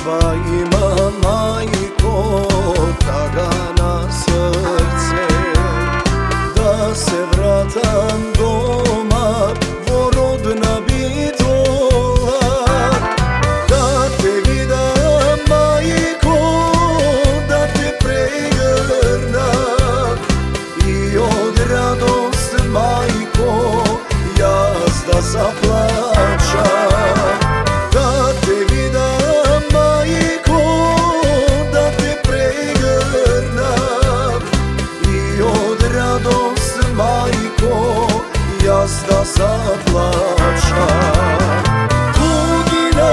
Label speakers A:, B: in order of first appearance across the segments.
A: Treba ima majko traga na srce, da se vratam doma, vorodna bi dola. Da te vidam majko, da te pregrnam, i od radost majko jazda zaplačam. Jazda zaplača. Tugina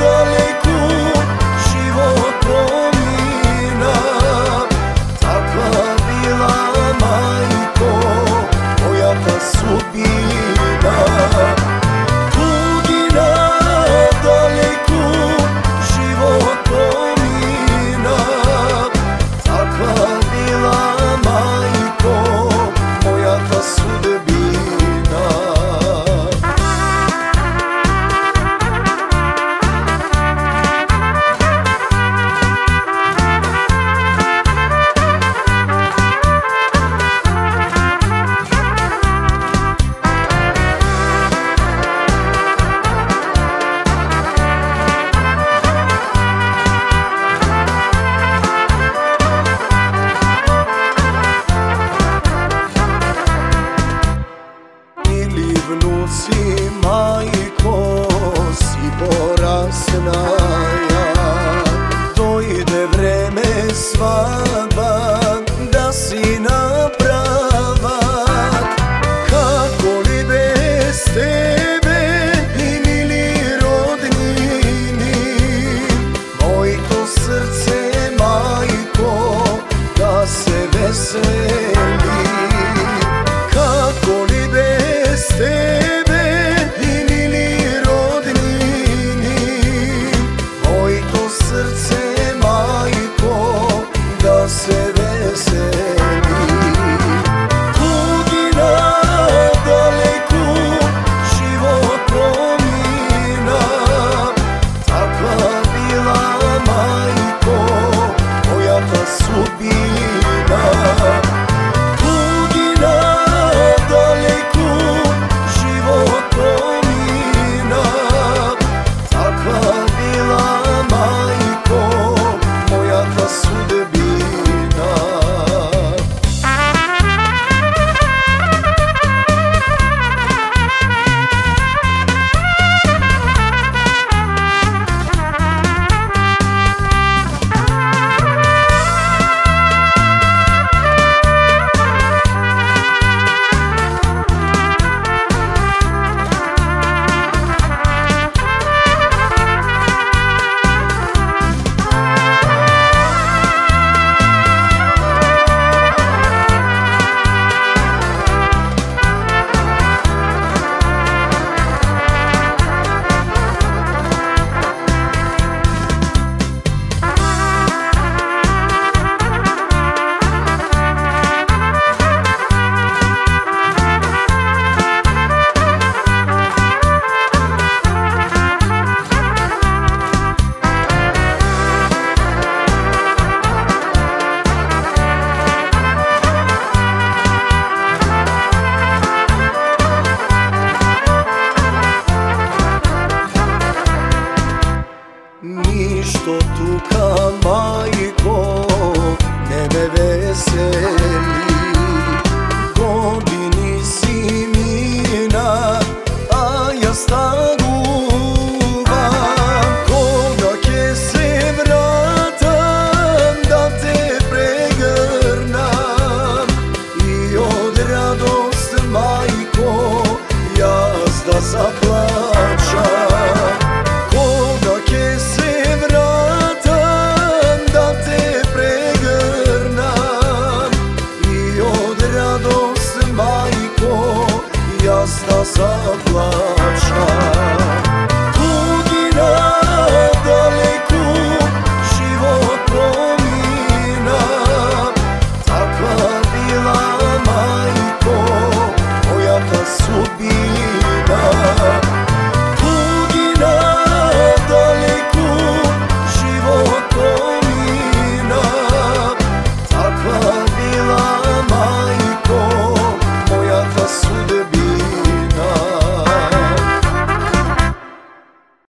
A: daleku život promina, takva bila majko, moja ta sudbina. Tugina daleku život promina, takva bila majko, moja ta sudbina. Vnuci majko si porasnaja, dojde vreme svadba da si na pravak. Kako li bez tebe i mili rodnini, moj to srce majko da se veseli. Kako li bez tebe i mili rodnini, moj to srce majko da se veseli. Tugina daleku život promina, takva bila majko, moja ta sudbina. Ništo tuka majko ne me veseli, godini si mina, a ja staguvam. Koga ke se vratam da te pregrnam, i od radost majko jazda zaplačam. Jazda zaplača. Tugina